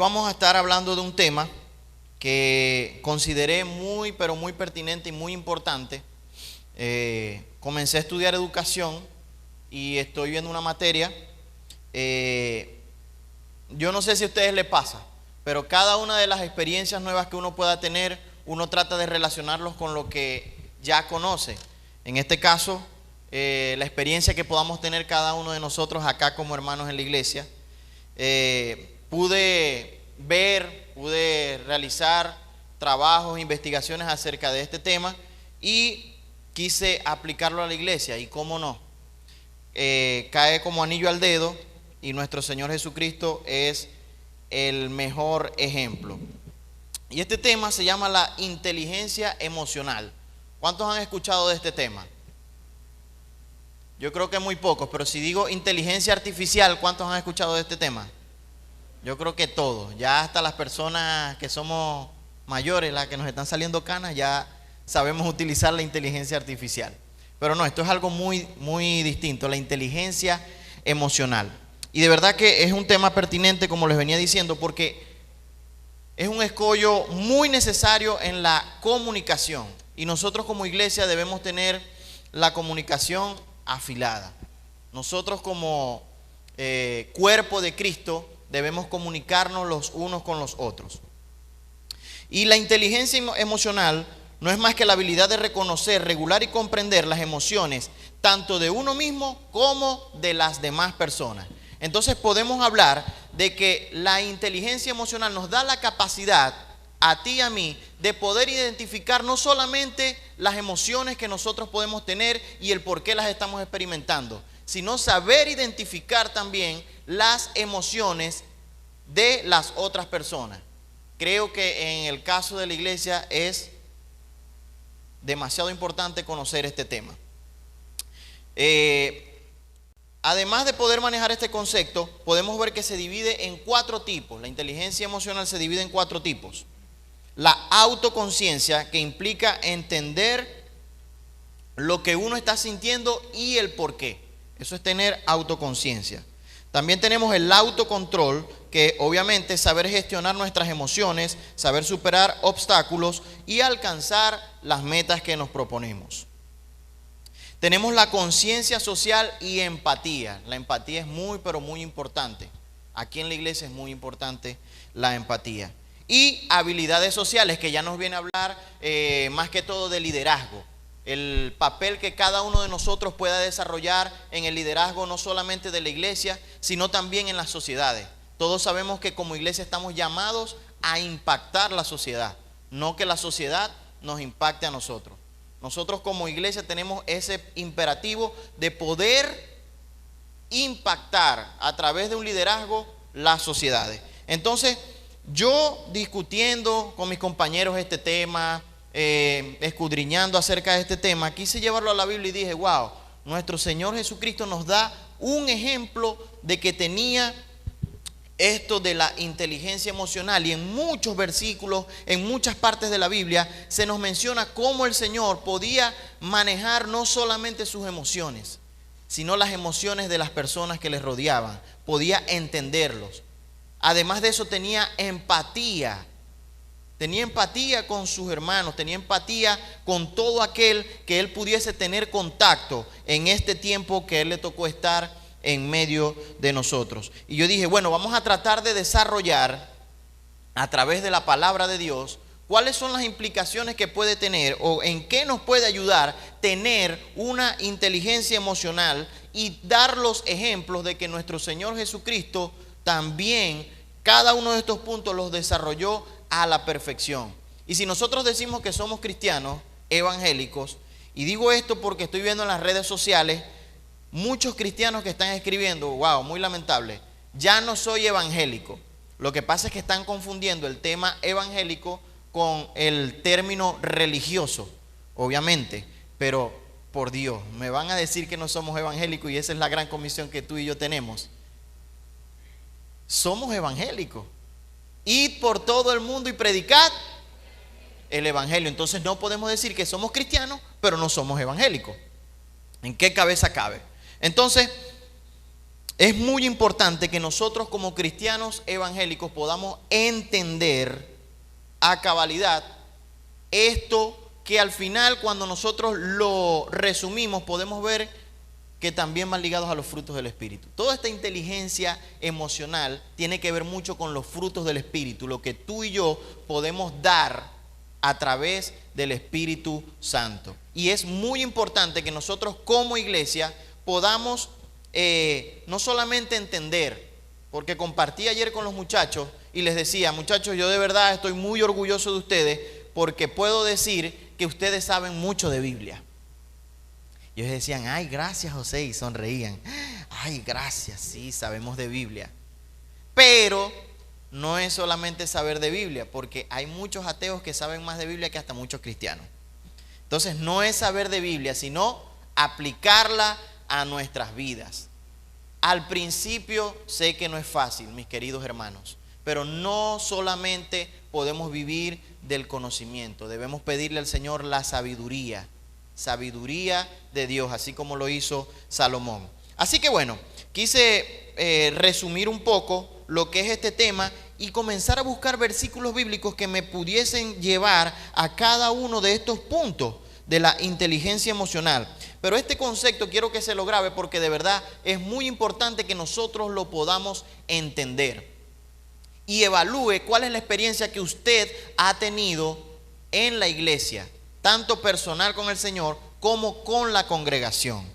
vamos a estar hablando de un tema que consideré muy, pero muy pertinente y muy importante. Comencé a estudiar educación y estoy viendo una materia. Yo no sé si a ustedes les pasa, pero cada una de las experiencias nuevas que uno pueda tener, uno trata de relacionarlos con lo que ya conoce. En este caso, la experiencia que podamos tener cada uno de nosotros acá como hermanos en la iglesia. Pude realizar trabajos, investigaciones acerca de este tema y quise aplicarlo a la iglesia. Y cómo no, cae como anillo al dedo, y nuestro Señor Jesucristo es el mejor ejemplo. Y este tema se llama la inteligencia emocional. ¿Cuántos han escuchado de este tema? Yo creo que muy pocos, pero si digo inteligencia artificial, ¿cuántos han escuchado de este tema? Yo creo que todos, ya hasta las personas que somos mayores, las que nos están saliendo canas, ya sabemos utilizar la inteligencia artificial. Pero no, esto es algo muy, muy distinto, la inteligencia emocional. Y de verdad que es un tema pertinente, como les venía diciendo, porque es un escollo muy necesario en la comunicación. Y nosotros como iglesia debemos tener la comunicación afilada. Nosotros como cuerpo de Cristo debemos comunicarnos los unos con los otros. Y la inteligencia emocional no es más que la habilidad de reconocer, regular y comprender las emociones tanto de uno mismo como de las demás personas. Entonces podemos hablar de que la inteligencia emocional nos da la capacidad a ti y a mí de poder identificar no solamente las emociones que nosotros podemos tener y el por qué las estamos experimentando, sino saber identificar también las emociones de las otras personas. Creo que en el caso de la iglesia es demasiado importante conocer este tema. Además de poder manejar este concepto, podemos ver que se divide en 4 tipos. La inteligencia emocional se divide en 4 tipos. La autoconciencia, que implica entender lo que uno está sintiendo y el por qué. Eso es tener autoconciencia. También tenemos el autocontrol, que obviamente es saber gestionar nuestras emociones, saber superar obstáculos y alcanzar las metas que nos proponemos. Tenemos la conciencia social y empatía. La empatía es muy, pero muy importante. Aquí en la iglesia es muy importante la empatía. Y habilidades sociales, que ya nos viene a hablar más que todo de liderazgo. El papel que cada uno de nosotros pueda desarrollar en el liderazgo, no solamente de la iglesia, sino también en las sociedades. Todos sabemos que como iglesia estamos llamados a impactar la sociedad, no que la sociedad nos impacte a nosotros. Nosotros como iglesia tenemos ese imperativo de poder impactar a través de un liderazgo las sociedades. Entonces, yo discutiendo con mis compañeros este tema, escudriñando acerca de este tema, quise llevarlo a la Biblia y dije, wow, nuestro Señor Jesucristo nos da un ejemplo de que tenía esto de la inteligencia emocional, y en muchos versículos, en muchas partes de la Biblia, se nos menciona cómo el Señor podía manejar no solamente sus emociones, sino las emociones de las personas que les rodeaban. Podía entenderlos. Además de eso, tenía empatía. Tenía empatía con sus hermanos, tenía empatía con todo aquel que él pudiese tener contacto en este tiempo que él le tocó estar en medio de nosotros. Y yo dije, bueno, vamos a tratar de desarrollar a través de la palabra de Dios cuáles son las implicaciones que puede tener o en qué nos puede ayudar tener una inteligencia emocional, y dar los ejemplos de que nuestro Señor Jesucristo también cada uno de estos puntos los desarrolló a la perfección. Y si nosotros decimos que somos cristianos evangélicos, y digo esto porque estoy viendo en las redes sociales muchos cristianos que están escribiendo, wow, muy lamentable, ya no soy evangélico. Lo que pasa es que están confundiendo el tema evangélico con el término religioso, obviamente, pero por Dios, me van a decir que no somos evangélicos, y esa es la gran comisión que tú y yo tenemos. Somos evangélicos. Id por todo el mundo y predicad el evangelio. Entonces no podemos decir que somos cristianos, pero no somos evangélicos. ¿En qué cabeza cabe? Entonces, es muy importante que nosotros como cristianos evangélicos podamos entender a cabalidad esto que al final, cuando nosotros lo resumimos, podemos ver que también van ligados a los frutos del Espíritu. Toda esta inteligencia emocional tiene que ver mucho con los frutos del Espíritu, lo que tú y yo podemos dar a través del Espíritu Santo. Y es muy importante que nosotros como iglesia podamos no solamente entender, porque compartí ayer con los muchachos y les decía: muchachos, yo de verdad estoy muy orgulloso de ustedes, porque puedo decir que ustedes saben mucho de Biblia. Y ellos decían: ay, gracias, José, y sonreían. Ay, gracias, sí, sabemos de Biblia. Pero no es solamente saber de Biblia, porque hay muchos ateos que saben más de Biblia que hasta muchos cristianos. Entonces no es saber de Biblia, sino aplicarla a nuestras vidas. Al principio sé que no es fácil, mis queridos hermanos, pero no solamente podemos vivir del conocimiento, debemos pedirle al Señor la sabiduría de Dios, así como lo hizo Salomón. Así que bueno, quise resumir un poco lo que es este tema y comenzar a buscar versículos bíblicos que me pudiesen llevar a cada uno de estos puntos de la inteligencia emocional. Pero este concepto quiero que se lo grabe, porque de verdad es muy importante que nosotros lo podamos entender y evalúe cuál es la experiencia que usted ha tenido en la iglesia, tanto personal con el Señor como con la congregación.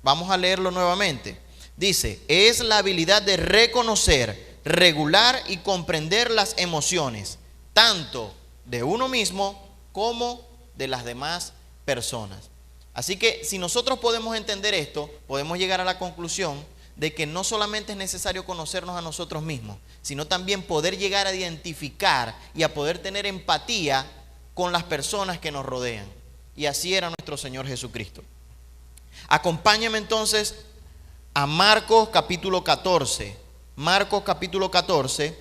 Vamos a leerlo nuevamente. Dice: es la habilidad de reconocer, regular y comprender las emociones, tanto de uno mismo como de las demás personas. Así que si nosotros podemos entender esto, podemos llegar a la conclusión de que no solamente es necesario conocernos a nosotros mismos, sino también poder llegar a identificar y a poder tener empatía con las personas que nos rodean. Y así era nuestro Señor Jesucristo. Acompáñame entonces a Marcos capítulo 14. Marcos capítulo 14,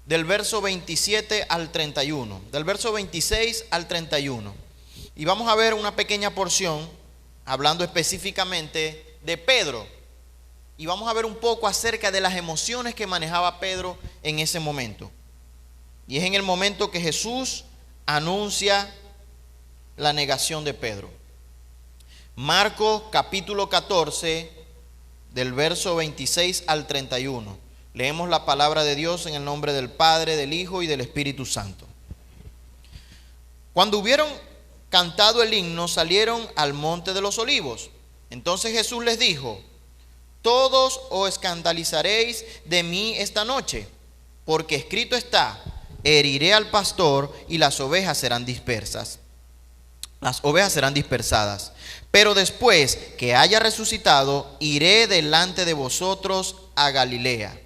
del verso 27 al 31. Del verso 26 al 31. Y vamos a ver una pequeña porción hablando específicamente de Pedro. Y vamos a ver un poco acerca de las emociones que manejaba Pedro en ese momento. Y es en el momento que Jesús anuncia la negación de Pedro. Marcos capítulo 14, del verso 26 al 31. Leemos la palabra de Dios en el nombre del Padre, del Hijo y del Espíritu Santo. Cuando hubieron cantado el himno, salieron al monte de los olivos. Entonces Jesús les dijo: todos os escandalizaréis de mí esta noche, porque escrito está: heriré al pastor y las ovejas serán dispersas. Las ovejas serán dispersadas. Pero después que haya resucitado, iré delante de vosotros a Galilea.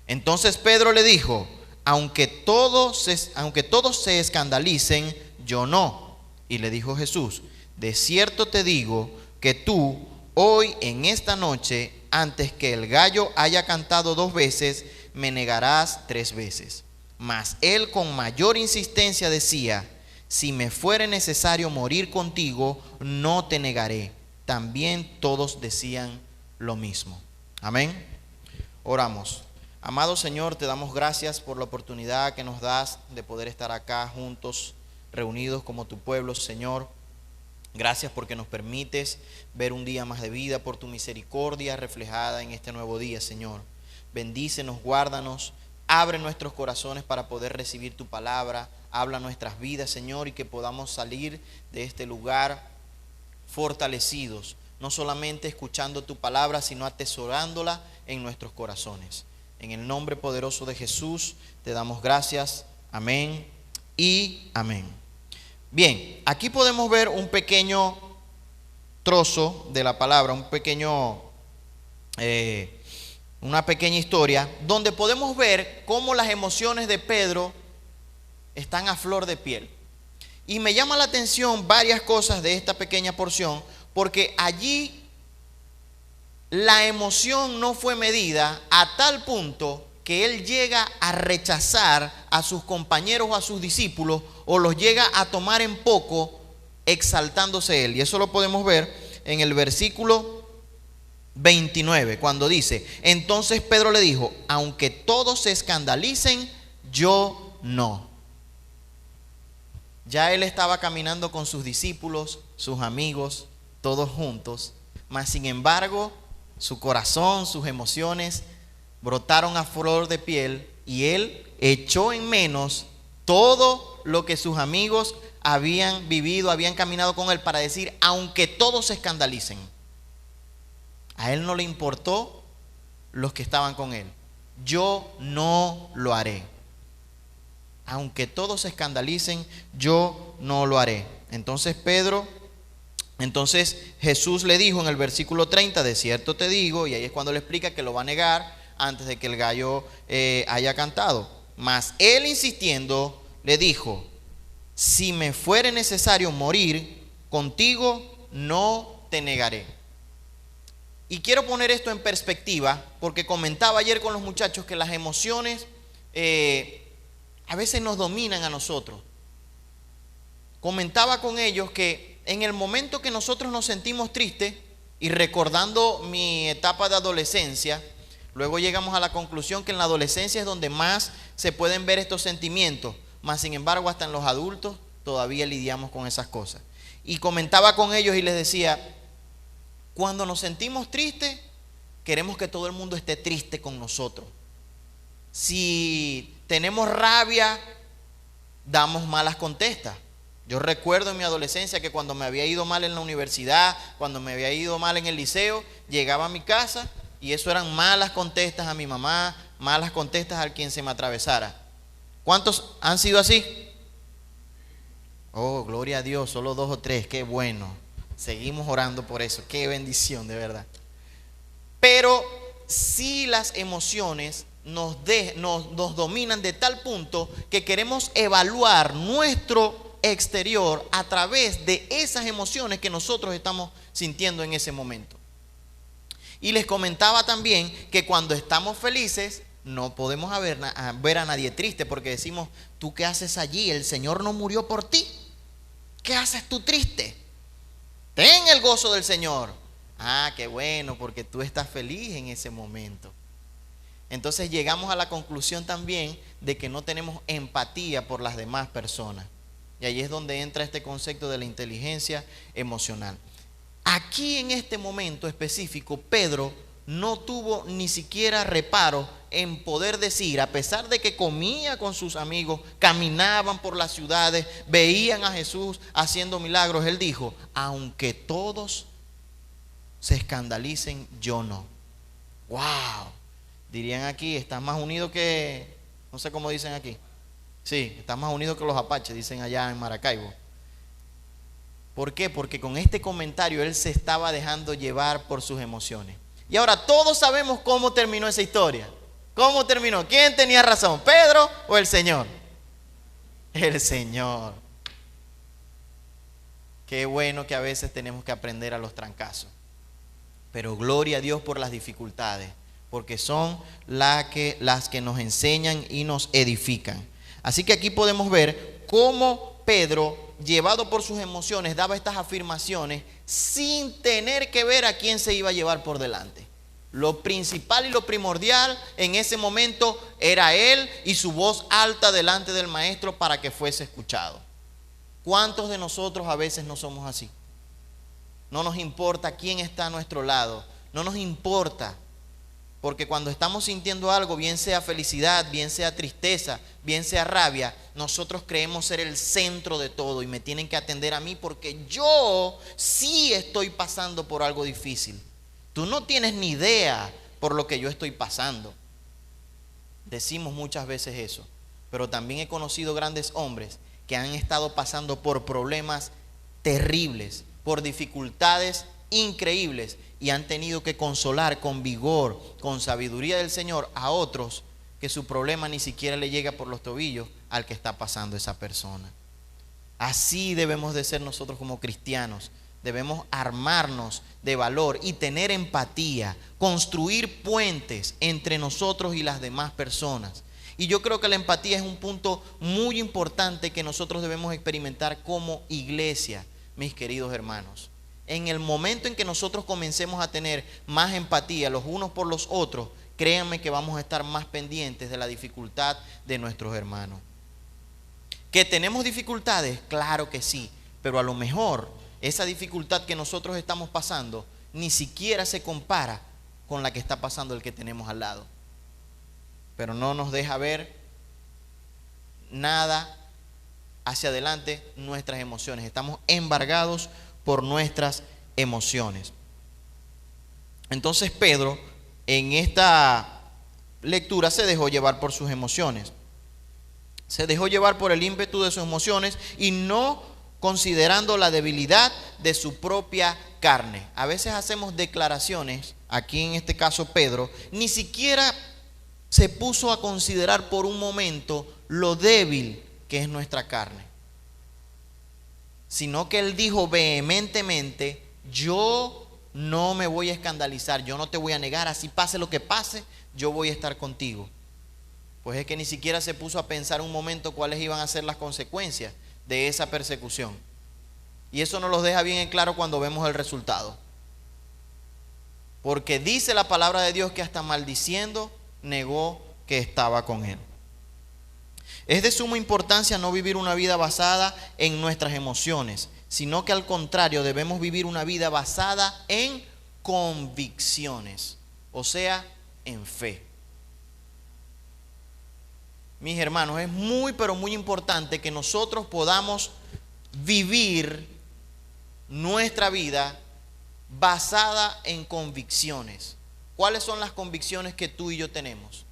Entonces Pedro le dijo: aunque todos se escandalicen, yo no. Y le dijo Jesús: de cierto te digo que tú hoy en esta noche, antes que el gallo haya cantado 2 veces, me negarás 3 veces. Mas él con mayor insistencia decía: si me fuere necesario morir contigo, no te negaré. También todos decían lo mismo. Amén. Oramos. Amado Señor, te damos gracias por la oportunidad que nos das de poder estar acá juntos, reunidos como tu pueblo, Señor. Gracias porque nos permites ver un día más de vida, por tu misericordia reflejada en este nuevo día, Señor. Bendícenos, guárdanos, abre nuestros corazones para poder recibir tu palabra. Habla nuestras vidas, Señor, y que podamos salir de este lugar fortalecidos, no solamente escuchando tu palabra, sino atesorándola en nuestros corazones. En el nombre poderoso de Jesús te damos gracias. Amén y amén. Bien, aquí podemos ver un pequeño trozo de la palabra, una pequeña historia, donde podemos ver cómo las emociones de Pedro están a flor de piel. Y me llama la atención varias cosas de esta pequeña porción, porque allí la emoción no fue medida a tal punto que él llega a rechazar a sus compañeros o a sus discípulos, o los llega a tomar en poco, exaltándose él. Y eso lo podemos ver en el versículo 29, cuando dice: entonces Pedro le dijo, aunque todos se escandalicen, yo no. Ya él estaba caminando con sus discípulos, sus amigos, todos juntos, mas sin embargo su corazón, sus emociones brotaron a flor de piel y él echó en menos todo lo que sus amigos habían vivido, habían caminado con él, para decir, aunque todos se escandalicen. A él no le importó los que estaban con él. Yo no lo haré. Aunque todos se escandalicen, yo no lo haré. Entonces Jesús le dijo en el versículo 30, de cierto te digo, y ahí es cuando le explica que lo va a negar antes de que el gallo haya cantado. Mas él, insistiendo, le dijo: si me fuere necesario morir, contigo no te negaré. Y quiero poner esto en perspectiva, porque comentaba ayer con los muchachos que las emociones a veces nos dominan a nosotros. Comentaba con ellos que en el momento que nosotros nos sentimos tristes, y recordando mi etapa de adolescencia, luego llegamos a la conclusión que en la adolescencia es donde más se pueden ver estos sentimientos, mas sin embargo hasta en los adultos todavía lidiamos con esas cosas. Y comentaba con ellos y les decía: cuando nos sentimos tristes, queremos que todo el mundo esté triste con nosotros. Si tenemos rabia, damos malas contestas. Yo recuerdo en mi adolescencia que cuando me había ido mal en la universidad, cuando me había ido mal en el liceo, llegaba a mi casa y eso eran malas contestas a mi mamá, malas contestas a quien se me atravesara. ¿Cuántos han sido así? Oh, gloria a Dios, solo 2 o 3, qué bueno. Seguimos orando por eso, qué bendición, de verdad. Pero si las emociones nos dominan de tal punto que queremos evaluar nuestro exterior a través de esas emociones que nosotros estamos sintiendo en ese momento. Y les comentaba también que cuando estamos felices no podemos ver a nadie triste, porque decimos: ¿tú qué haces allí? El Señor no murió por ti. ¿Qué haces tú triste? Ten el gozo del Señor. Ah, qué bueno, porque tú estás feliz en ese momento. Entonces llegamos a la conclusión también de que no tenemos empatía por las demás personas. Y ahí es donde entra este concepto de la inteligencia emocional. Aquí en este momento específico, Pedro no tuvo ni siquiera reparo en poder decir, a pesar de que comía con sus amigos, caminaban por las ciudades, veían a Jesús haciendo milagros, él dijo: aunque todos se escandalicen, yo no. ¡Wow! Dirían aquí, estás más unido que, no sé cómo dicen aquí. Sí, estás más unido que los apaches, dicen allá en Maracaibo. ¿Por qué? Porque con este comentario él se estaba dejando llevar por sus emociones. Y ahora todos sabemos cómo terminó esa historia. ¿Cómo terminó? ¿Quién tenía razón? ¿Pedro o el Señor? El Señor. Qué bueno que a veces tenemos que aprender a los trancazos. Pero gloria a Dios por las dificultades, porque son las que nos enseñan y nos edifican. Así que aquí podemos ver cómo Pedro, llevado por sus emociones, daba estas afirmaciones sin tener que ver a quién se iba a llevar por delante. Lo principal y lo primordial en ese momento era él y su voz alta delante del maestro para que fuese escuchado. ¿Cuántos de nosotros a veces no somos así? No nos importa quién está a nuestro lado, no nos importa. Porque cuando estamos sintiendo algo, bien sea felicidad, bien sea tristeza, bien sea rabia, nosotros creemos ser el centro de todo y me tienen que atender a mí porque yo sí estoy pasando por algo difícil. Tú no tienes ni idea por lo que yo estoy pasando. Decimos muchas veces eso, pero también he conocido grandes hombres que han estado pasando por problemas terribles, por dificultades increíbles, y han tenido que consolar con vigor, con sabiduría del Señor a otros que su problema ni siquiera le llega por los tobillos al que está pasando esa persona. Así debemos de ser nosotros como cristianos. Debemos armarnos de valor y tener empatía, construir puentes entre nosotros y las demás personas. Y yo creo que la empatía es un punto muy importante que nosotros debemos experimentar como iglesia, mis queridos hermanos. En el momento en que nosotros comencemos a tener más empatía los unos por los otros, créanme que vamos a estar más pendientes de la dificultad de nuestros hermanos. ¿Que tenemos dificultades? Claro que sí, pero a lo mejor esa dificultad que nosotros estamos pasando ni siquiera se compara con la que está pasando el que tenemos al lado. Pero no nos deja ver nada hacia adelante nuestras emociones. Estamos embargados por nuestras emociones. Entonces Pedro en esta lectura se dejó llevar por sus emociones. Se dejó llevar por el ímpetu de sus emociones y no considerando la debilidad de su propia carne. A veces hacemos declaraciones, aquí en este caso Pedro, ni siquiera se puso a considerar por un momento lo débil que es nuestra carne, sino que él dijo vehementemente: yo no me voy a escandalizar, yo no te voy a negar, así pase lo que pase, yo voy a estar contigo. Pues es que ni siquiera se puso a pensar un momento cuáles iban a ser las consecuencias de esa persecución. Y eso nos los deja bien en claro cuando vemos el resultado. Porque dice la palabra de Dios que hasta maldiciendo negó que estaba con él. Es de suma importancia no vivir una vida basada en nuestras emociones, sino que al contrario debemos vivir una vida basada en convicciones, o sea, en fe. Mis hermanos, es muy pero muy importante que nosotros podamos vivir nuestra vida basada en convicciones. ¿Cuáles son las convicciones que tú y yo tenemos?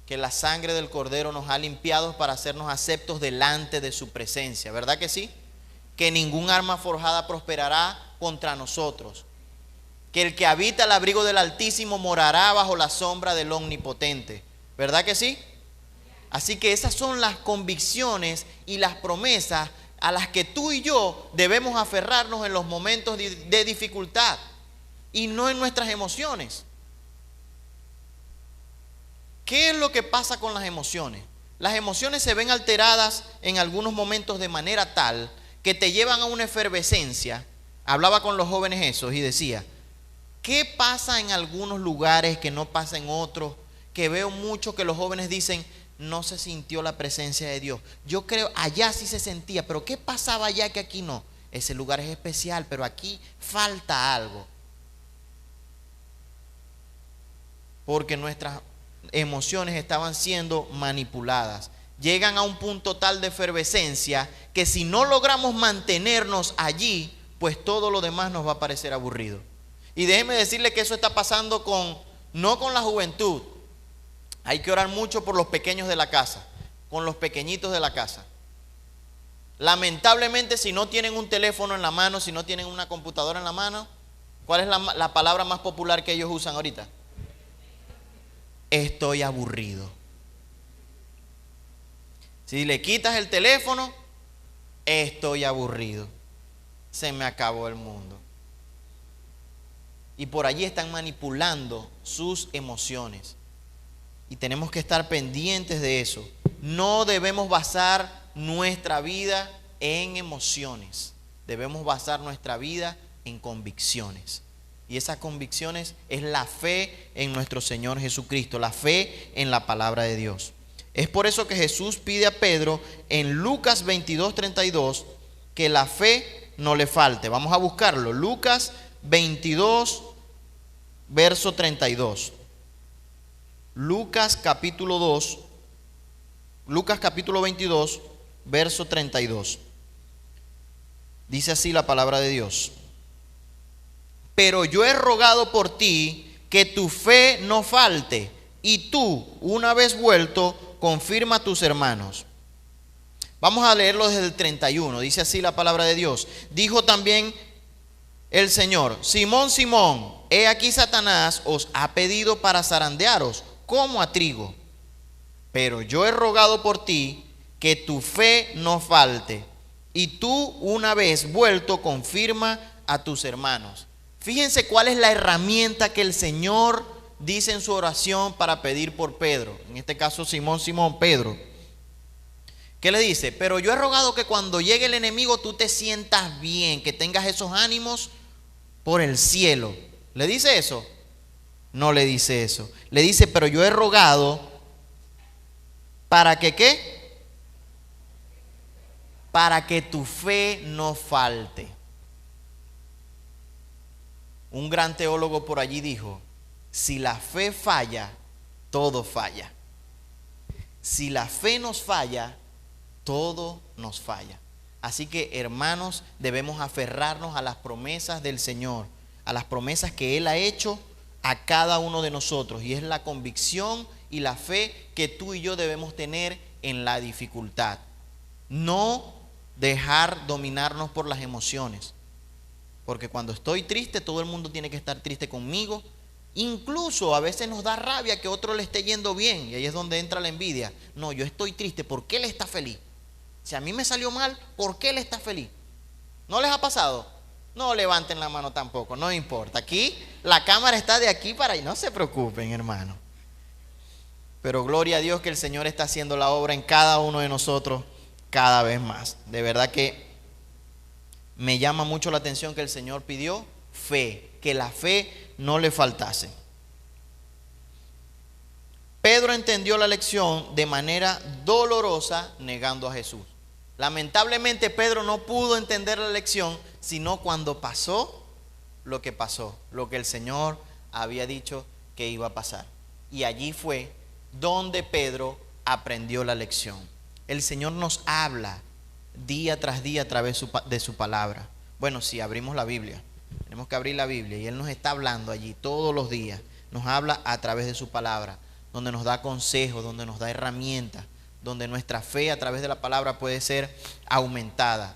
Que la sangre del Cordero nos ha limpiado para hacernos aceptos delante de su presencia, ¿verdad que sí? Que ningún arma forjada prosperará contra nosotros. Que el que habita el abrigo del Altísimo morará bajo la sombra del Omnipotente, ¿verdad que sí? Así que esas son las convicciones y las promesas a las que tú y yo debemos aferrarnos en los momentos de dificultad y no en nuestras emociones. ¿Qué es lo que pasa con las emociones? Las emociones se ven alteradas en algunos momentos de manera tal que te llevan a una efervescencia. Hablaba con los jóvenes esos y decía: ¿qué pasa en algunos lugares que no pasa en otros? Que veo mucho que los jóvenes dicen: no se sintió la presencia de Dios. Yo creo, allá sí se sentía, pero ¿qué pasaba allá que aquí no? Ese lugar es especial, pero aquí falta algo. Porque nuestras emociones estaban siendo manipuladas. Llegan a un punto tal de efervescencia que si no logramos mantenernos allí, pues todo lo demás nos va a parecer aburrido. Y déjeme decirle que eso está pasando no con la juventud. Hay que orar mucho por los pequeños de la casa, con los pequeñitos de la casa. Lamentablemente, si no tienen un teléfono en la mano, si no tienen una computadora en la mano, ¿cuál es la palabra más popular que ellos usan ahorita? Estoy aburrido. Si le quitas el teléfono, estoy aburrido. Se me acabó el mundo. Y por allí están manipulando sus emociones. Y tenemos que estar pendientes de eso. No debemos basar nuestra vida en emociones. Debemos basar nuestra vida en convicciones. Y esas convicciones es la fe en nuestro Señor Jesucristo, la fe en la palabra de Dios. Es por eso que Jesús pide a Pedro en Lucas 22:32 que la fe no le falte. Vamos a buscarlo. Lucas 22, verso 32. Lucas capítulo 22, verso 32. Dice así la palabra de Dios: pero yo he rogado por ti que tu fe no falte, y tú, una vez vuelto, confirma a tus hermanos. Vamos a leerlo desde el 31. Dice así la palabra de Dios: dijo también el Señor: Simón, Simón, he aquí Satanás os ha pedido para zarandearos como a trigo, pero yo he rogado por ti que tu fe no falte, y tú, una vez vuelto, confirma a tus hermanos. Fíjense cuál es la herramienta que el Señor dice en su oración para pedir por Pedro, en este caso Simón, Pedro. ¿Qué le dice? Pero yo he rogado que cuando llegue el enemigo tú te sientas bien, que tengas esos ánimos por el cielo. ¿Le dice eso? No le dice eso. Le dice, pero yo he rogado para que ¿qué? Para que tu fe no falte. Un gran teólogo por allí dijo, si la fe falla, todo falla. Si la fe nos falla, todo nos falla. Así que, hermanos, debemos aferrarnos a las promesas del Señor, a las promesas que Él ha hecho a cada uno de nosotros. Y es la convicción y la fe que tú y yo debemos tener en la dificultad. No dejar dominarnos por las emociones. Porque cuando estoy triste, todo el mundo tiene que estar triste conmigo. Incluso a veces nos da rabia que otro le esté yendo bien. Y ahí es donde entra la envidia. No, yo estoy triste. ¿Por qué él está feliz? Si a mí me salió mal, ¿por qué él está feliz? ¿No les ha pasado? No levanten la mano tampoco, no importa. Aquí la cámara está de aquí para allá. No se preocupen, hermano. Pero gloria a Dios que el Señor está haciendo la obra en cada uno de nosotros cada vez más. De verdad que me llama mucho la atención que el Señor pidió fe, que la fe no le faltase. Pedro entendió la lección de manera dolorosa negando a Jesús. Lamentablemente Pedro no pudo entender la lección sino cuando pasó, lo que el Señor había dicho que iba a pasar. Y allí fue donde Pedro aprendió la lección. El Señor nos habla día tras día a través de su palabra. Bueno, si abrimos la Biblia, tenemos que abrir la Biblia y Él nos está hablando allí todos los días. Nos habla a través de su palabra, donde nos da consejos, donde nos da herramientas, donde nuestra fe a través de la palabra puede ser aumentada.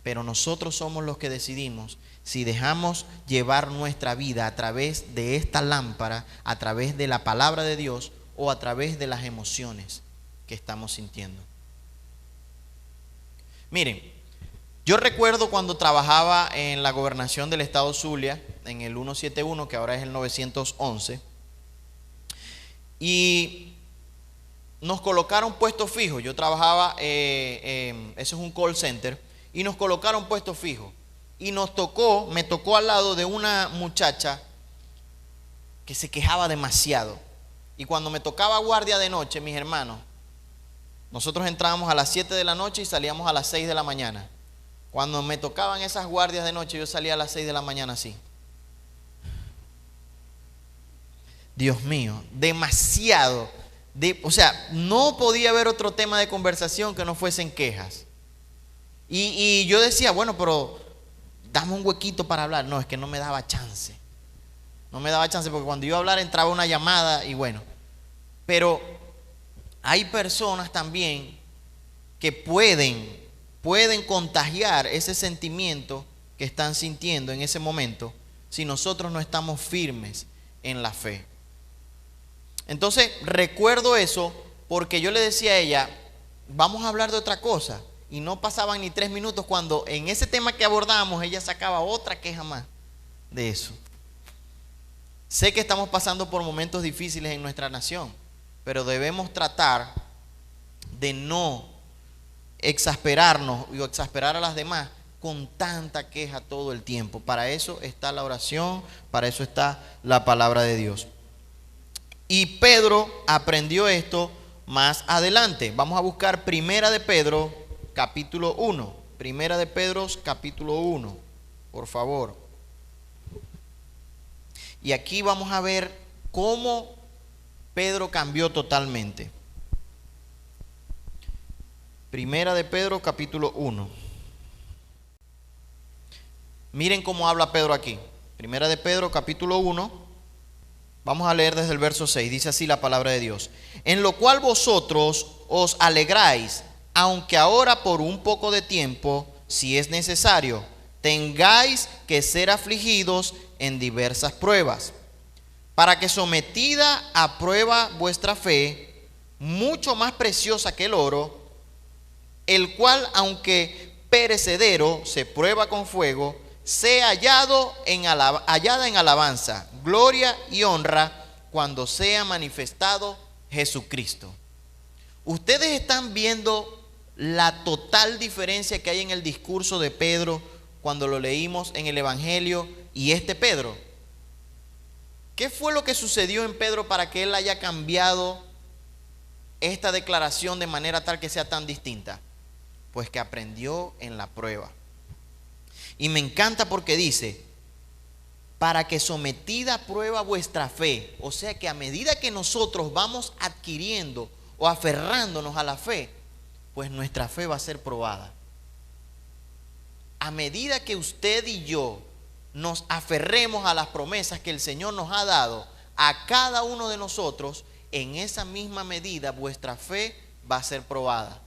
Pero nosotros somos los que decidimos si dejamos llevar nuestra vida a través de esta lámpara, a través de la palabra de Dios o a través de las emociones que estamos sintiendo. Miren, yo recuerdo cuando trabajaba en la gobernación del estado Zulia, en el 171, que ahora es el 911, y nos colocaron puestos fijos. Yo trabajaba, eso es un call center, y nos colocaron puestos fijos. Y me tocó al lado de una muchacha que se quejaba demasiado. Y cuando me tocaba guardia de noche, mis hermanos, nosotros entrábamos a las 7 de la noche y salíamos a las 6 de la mañana. Cuando me tocaban esas guardias de noche, yo salía a las 6 de la mañana así. Dios mío, demasiado. O sea, no podía haber otro tema de conversación que no fuesen quejas. Y yo decía, bueno, pero dame un huequito para hablar. No, es que no me daba chance. No me daba chance porque cuando iba a hablar entraba una llamada y bueno. Pero hay personas también que pueden contagiar ese sentimiento que están sintiendo en ese momento si nosotros no estamos firmes en la fe. Entonces recuerdo eso porque yo le decía a ella, vamos a hablar de otra cosa. Y no pasaban ni 3 minutos cuando en ese tema que abordamos ella sacaba otra queja más de eso. Sé que estamos pasando por momentos difíciles en nuestra nación, pero debemos tratar de no exasperarnos o exasperar a las demás con tanta queja todo el tiempo. Para eso está la oración, para eso está la palabra de Dios. Y Pedro aprendió esto más adelante. Vamos a buscar Primera de Pedro, capítulo 1. Primera de Pedro, capítulo 1, por favor. Y aquí vamos a ver cómo Pedro cambió totalmente. Primera de Pedro, capítulo 1. Miren cómo habla Pedro aquí. Primera de Pedro, capítulo 1. Vamos a leer desde el verso 6. Dice así la palabra de Dios. En lo cual vosotros os alegráis, aunque ahora por un poco de tiempo, si es necesario, tengáis que ser afligidos en diversas pruebas, para que sometida a prueba vuestra fe, mucho más preciosa que el oro, el cual aunque perecedero se prueba con fuego, sea hallada en alabanza, gloria y honra cuando sea manifestado Jesucristo. Ustedes están viendo la total diferencia que hay en el discurso de Pedro cuando lo leímos en el Evangelio y este Pedro. ¿Qué fue lo que sucedió en Pedro para que él haya cambiado esta declaración de manera tal que sea tan distinta? Pues que aprendió en la prueba. Y me encanta porque dice, para que sometida a prueba vuestra fe, o sea que a medida que nosotros vamos adquiriendo o aferrándonos a la fe, pues nuestra fe va a ser probada. A medida que usted y yo nos aferremos a las promesas que el Señor nos ha dado a cada uno de nosotros, en esa misma medida vuestra fe va a ser probada.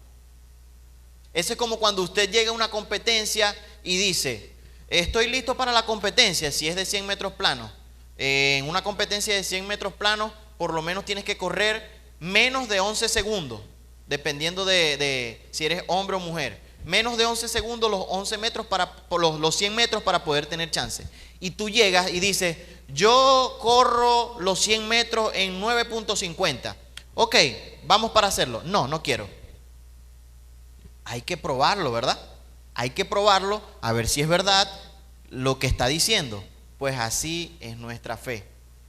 Eso es como cuando usted llega a una competencia y dice, estoy listo para la competencia, si es de 100 metros planos. En una competencia de 100 metros planos, por lo menos tienes que correr menos de 11 segundos, dependiendo de si eres hombre o mujer. Menos de 11 segundos los 11 metros los 100 metros para poder tener chance. Y tú llegas y dices, yo corro los 100 metros en 9.50. Ok, vamos para hacerlo. No, no quiero. Hay que probarlo, ¿verdad? Hay que probarlo a ver si es verdad lo que está diciendo. Pues así es nuestra fe.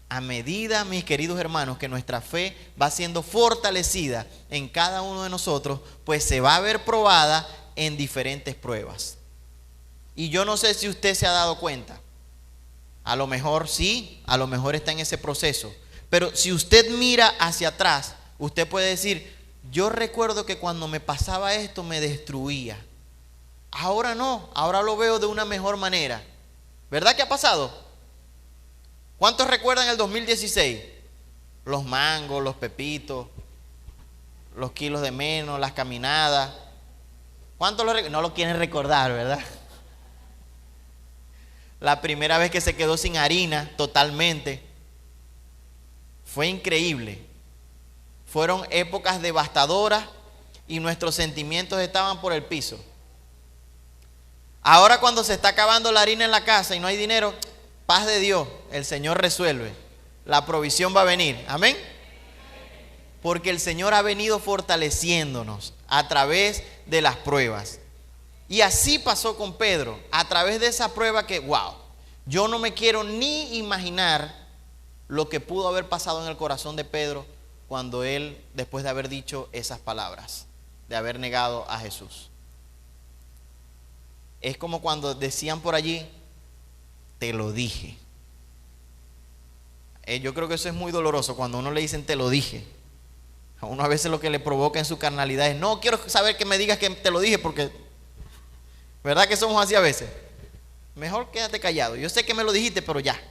A medida, mis queridos hermanos, que nuestra fe va siendo fortalecida en cada uno de nosotros, pues se va a ver probada en diferentes pruebas. Y yo no sé si usted se ha dado cuenta. A lo mejor sí, a lo mejor está en ese proceso. Pero si usted mira hacia atrás, usted puede decir, yo recuerdo que cuando me pasaba esto me destruía. Ahora no, ahora lo veo de una mejor manera. ¿Verdad que ha pasado? ¿Cuántos recuerdan el 2016? Los mangos, los pepitos, los kilos de menos, las caminadas. ¿Cuántos no lo quieren recordar, verdad? La primera vez que se quedó sin harina totalmente. Fue increíble. Fueron épocas devastadoras y nuestros sentimientos estaban por el piso. Ahora cuando se está acabando la harina en la casa y no hay dinero, paz de Dios, el Señor resuelve. La provisión va a venir. Amén. Porque el Señor ha venido fortaleciéndonos a través de las pruebas. Y así pasó con Pedro, a través de esa prueba que, wow, yo no me quiero ni imaginar lo que pudo haber pasado en el corazón de Pedro cuando él, después de haber dicho esas palabras, de haber negado a Jesús. Es como cuando decían por allí, te lo dije. Yo creo que eso es muy doloroso cuando a uno le dicen te lo dije. A uno a veces lo que le provoca en su carnalidad es, no quiero saber que me digas que te lo dije porque, ¿verdad que somos así a veces? Mejor quédate callado. Yo sé que me lo dijiste, pero ya.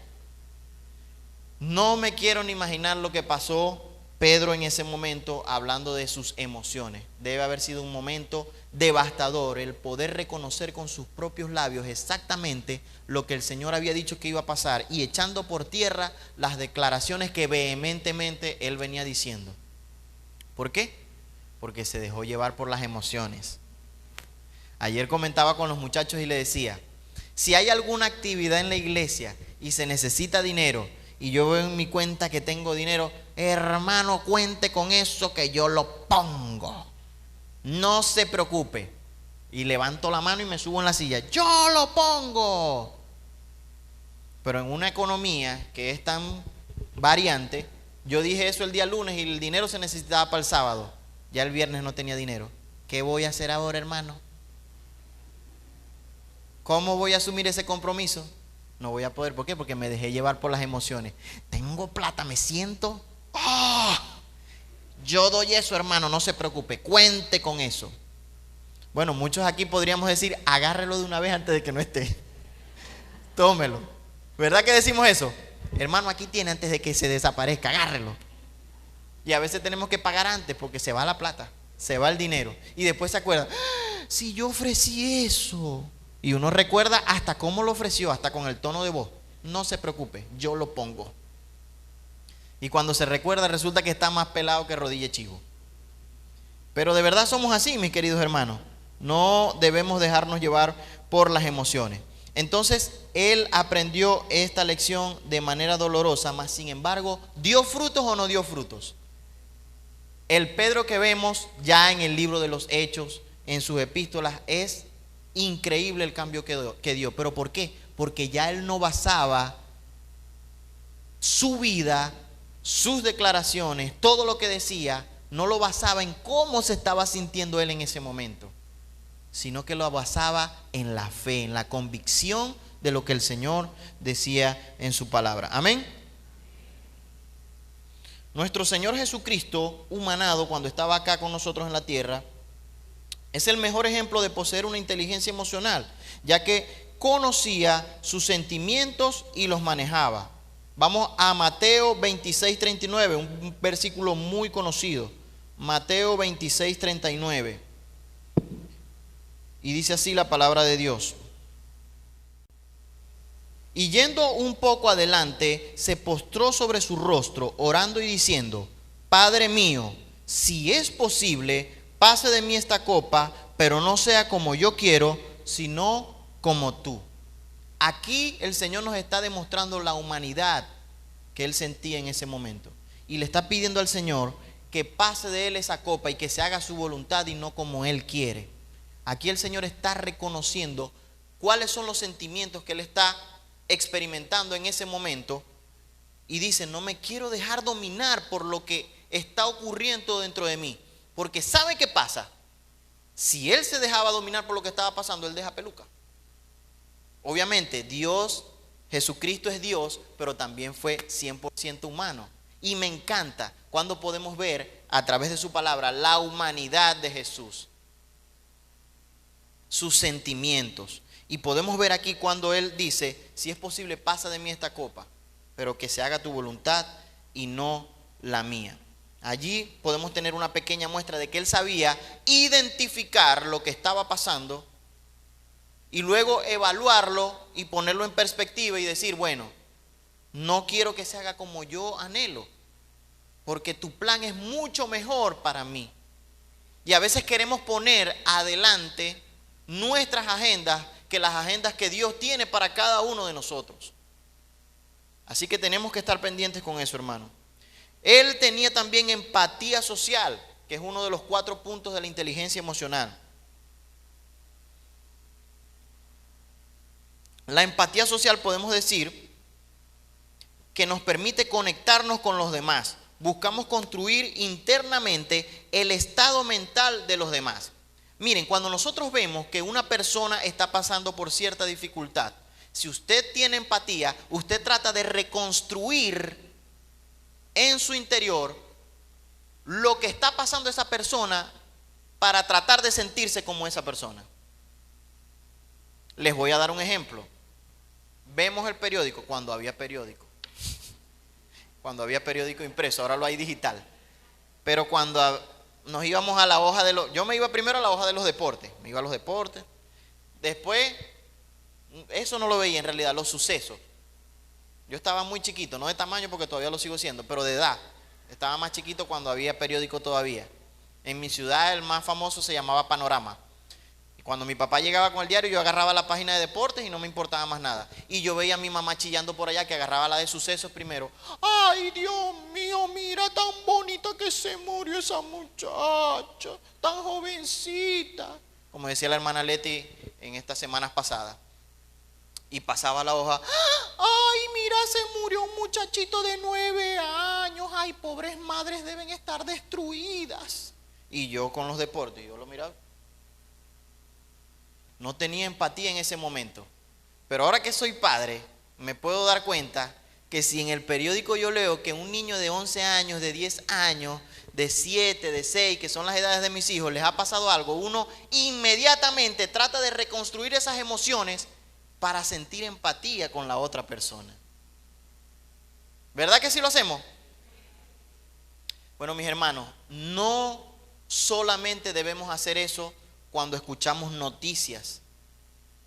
No me quiero ni imaginar lo que pasó Pedro en ese momento hablando de sus emociones. Debe haber sido un momento devastador el poder reconocer con sus propios labios exactamente lo que el Señor había dicho que iba a pasar y echando por tierra las declaraciones que vehementemente él venía diciendo. ¿Por qué? Porque se dejó llevar por las emociones. Ayer comentaba con los muchachos y le decía, si hay alguna actividad en la iglesia y se necesita dinero y yo veo en mi cuenta que tengo dinero, hermano, cuente con eso que yo lo pongo. No se preocupe. Y levanto la mano y me subo en la silla. Yo lo pongo. Pero en una economía que es tan variante, yo dije eso el día lunes y el dinero se necesitaba para el sábado. Ya el viernes no tenía dinero. ¿Qué voy a hacer ahora, hermano? ¿Cómo voy a asumir ese compromiso? No voy a poder. ¿Por qué? Porque me dejé llevar por las emociones. Tengo plata, me siento. ¡Oh! Yo doy eso, hermano, no se preocupe. Cuente con eso. Bueno, muchos aquí podríamos decir, agárrelo de una vez antes de que no esté. Tómelo. ¿Verdad que decimos eso? Hermano, aquí tiene antes de que se desaparezca, agárrelo. Y a veces tenemos que pagar antes porque se va la plata, se va el dinero. Y después se acuerda, ¡ah! Si yo ofrecí eso. Y uno recuerda hasta cómo lo ofreció, hasta con el tono de voz. No se preocupe, yo lo pongo. Y cuando se recuerda resulta que está más pelado que rodilla de chivo. Pero de verdad somos así, mis queridos hermanos. No debemos dejarnos llevar por las emociones. Entonces, él aprendió esta lección de manera dolorosa, mas sin embargo, ¿dio frutos o no dio frutos? El Pedro que vemos ya en el libro de los Hechos, en sus epístolas, es increíble el cambio que dio. ¿Pero por qué? Porque ya él no basaba su vida, sus declaraciones, todo lo que decía, no lo basaba en cómo se estaba sintiendo él en ese momento, sino que lo basaba en la fe, en la convicción de lo que el Señor decía en su palabra. Amén. Nuestro Señor Jesucristo, humanado, cuando estaba acá con nosotros en la tierra, es el mejor ejemplo de poseer una inteligencia emocional, ya que conocía sus sentimientos y los manejaba. Vamos a Mateo 26:39, un versículo muy conocido. Mateo 26:39. Y dice así la palabra de Dios. Y yendo un poco adelante, se postró sobre su rostro, orando y diciendo: Padre mío, si es posible, pase de mí esta copa, pero no sea como yo quiero, sino como tú. Aquí el Señor nos está demostrando la humanidad que él sentía en ese momento. Y le está pidiendo al Señor que pase de él esa copa y que se haga su voluntad y no como él quiere. Aquí el Señor está reconociendo cuáles son los sentimientos que él está experimentando en ese momento y dice: no me quiero dejar dominar por lo que está ocurriendo dentro de mí, porque ¿sabe qué pasa? Si él se dejaba dominar por lo que estaba pasando, él deja peluca. Obviamente Dios, Jesucristo es Dios, pero también fue 100% humano, y me encanta cuando podemos ver a través de su palabra la humanidad de Jesús, sus sentimientos. Y podemos ver aquí cuando él dice: si es posible, pasa de mí esta copa, pero que se haga tu voluntad y no la mía. Allí podemos tener una pequeña muestra de que él sabía identificar lo que estaba pasando y luego evaluarlo y ponerlo en perspectiva y decir: bueno, no quiero que se haga como yo anhelo, porque tu plan es mucho mejor para mí. Y a veces queremos poner adelante nuestras agendas que las agendas que Dios tiene para cada uno de nosotros. Así que tenemos que estar pendientes con eso, hermano. Él tenía también empatía social, que es uno de los 4 puntos de la inteligencia emocional. La empatía social, podemos decir, que nos permite conectarnos con los demás. Buscamos construir internamente el estado mental de los demás. Miren, cuando nosotros vemos que una persona está pasando por cierta dificultad, si usted tiene empatía, usted trata de reconstruir en su interior lo que está pasando esa persona para tratar de sentirse como esa persona. Les voy a dar un ejemplo. Vemos el periódico cuando había periódico impreso, ahora lo hay digital. Pero cuando nos íbamos a la hoja de los... Yo me iba primero a la hoja de los deportes. Me iba a los deportes. Después, eso no lo veía en realidad, los sucesos. Yo estaba muy chiquito, no de tamaño porque todavía lo sigo siendo, pero de edad. Estaba más chiquito cuando había periódico todavía. En mi ciudad el más famoso se llamaba Panorama. Y cuando mi papá llegaba con el diario, yo agarraba la página de deportes y no me importaba más nada. Y yo veía a mi mamá chillando por allá, que agarraba la de sucesos primero. ¡Ay, Dios mío, mira tan bonita que se murió esa muchacha! Tan jovencita. Como decía la hermana Leti en estas semanas pasadas. Y pasaba la hoja. ¡Ay, mira, se murió un muchachito de 9 años! ¡Ay, pobres madres deben estar destruidas! Y yo con los deportes, yo lo miraba. No tenía empatía en ese momento. Pero ahora que soy padre, me puedo dar cuenta que si en el periódico yo leo que un niño de 11 años, de 10 años, de 7, de 6, que son las edades de mis hijos, les ha pasado algo, uno inmediatamente trata de reconstruir esas emociones para sentir empatía con la otra persona. ¿Verdad que sí lo hacemos? Bueno, mis hermanos, no solamente debemos hacer eso cuando escuchamos noticias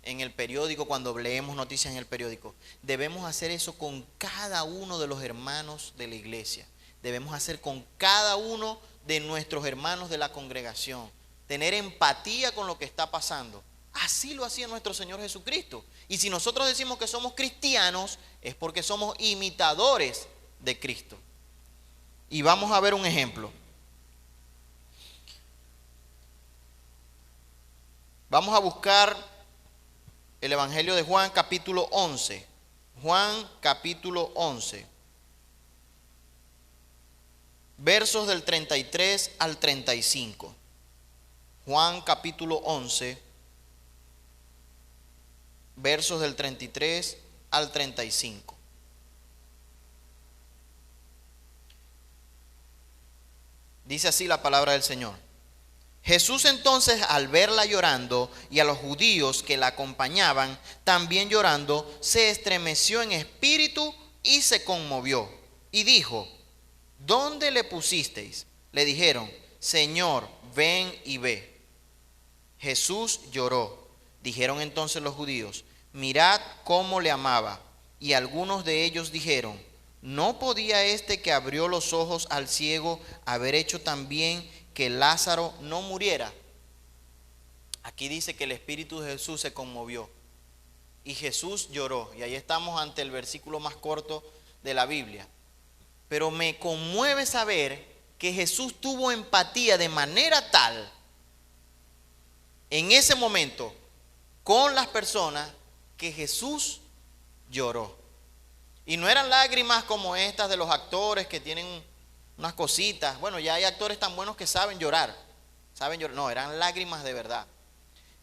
en el periódico, cuando leemos noticias en el periódico. Debemos hacer eso con cada uno de los hermanos de la iglesia. Debemos hacer con cada uno de nuestros hermanos de la congregación. Tener empatía con lo que está pasando. Así lo hacía nuestro Señor Jesucristo. Y si nosotros decimos que somos cristianos, es porque somos imitadores de Cristo. Y vamos a ver un ejemplo. Vamos a buscar el Evangelio de Juan capítulo 11. Juan capítulo 11. Versos del 33 al 35. Juan capítulo 11. Versos del 33 al 35. Dice así la palabra del Señor. Jesús entonces, al verla llorando y a los judíos que la acompañaban también llorando, se estremeció en espíritu y se conmovió. Y dijo: ¿dónde le pusisteis? Le dijeron: Señor, ven y ve. Jesús lloró. Dijeron entonces los judíos: mirad cómo le amaba. Y algunos de ellos dijeron: ¿no podía este que abrió los ojos al ciego haber hecho también que Lázaro no muriera? Aquí dice que el espíritu de Jesús se conmovió y Jesús lloró. Y ahí estamos ante el versículo más corto de la Biblia. Pero me conmueve saber que Jesús tuvo empatía de manera tal en ese momento con las personas que Jesús lloró. Y no eran lágrimas como estas de los actores que tienen unas cositas. Bueno, ya hay actores tan buenos que saben llorar. No, eran lágrimas de verdad.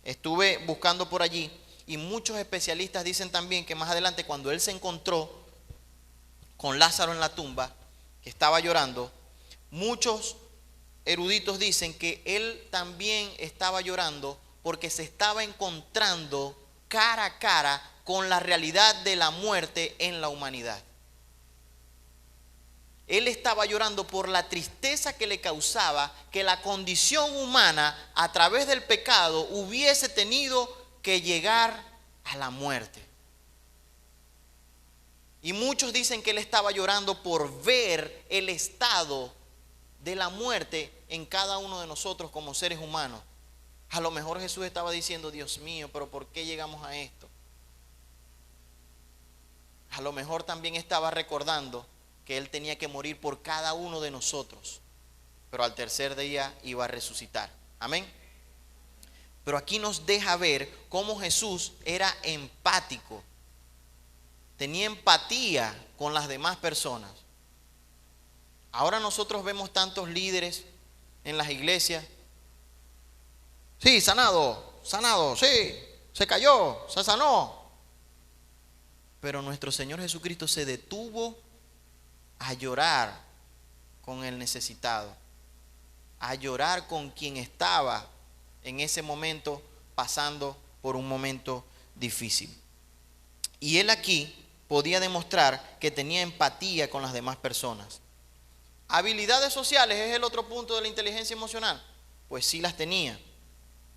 Estuve buscando por allí y muchos especialistas dicen también que más adelante, cuando él se encontró con Lázaro en la tumba, que estaba llorando, muchos eruditos dicen que él también estaba llorando porque se estaba encontrando cara a cara con la realidad de la muerte en la humanidad. Él estaba llorando por la tristeza que le causaba que la condición humana a través del pecado hubiese tenido que llegar a la muerte. Y muchos dicen que él estaba llorando por ver el estado de la muerte en cada uno de nosotros como seres humanos. A lo mejor Jesús estaba diciendo: Dios mío, pero ¿por qué llegamos a esto? A lo mejor también estaba recordando que él tenía que morir por cada uno de nosotros, pero al tercer día iba a resucitar. Amén. Pero aquí nos deja ver cómo Jesús era empático, tenía empatía con las demás personas. Ahora nosotros vemos tantos líderes en las iglesias. Sí, sanado, sí, se cayó, se sanó. Pero nuestro Señor Jesucristo se detuvo a llorar con el necesitado, a llorar con quien estaba en ese momento pasando por un momento difícil. Y él aquí podía demostrar que tenía empatía con las demás personas. Habilidades sociales es el otro punto de la inteligencia emocional. Pues sí las tenía.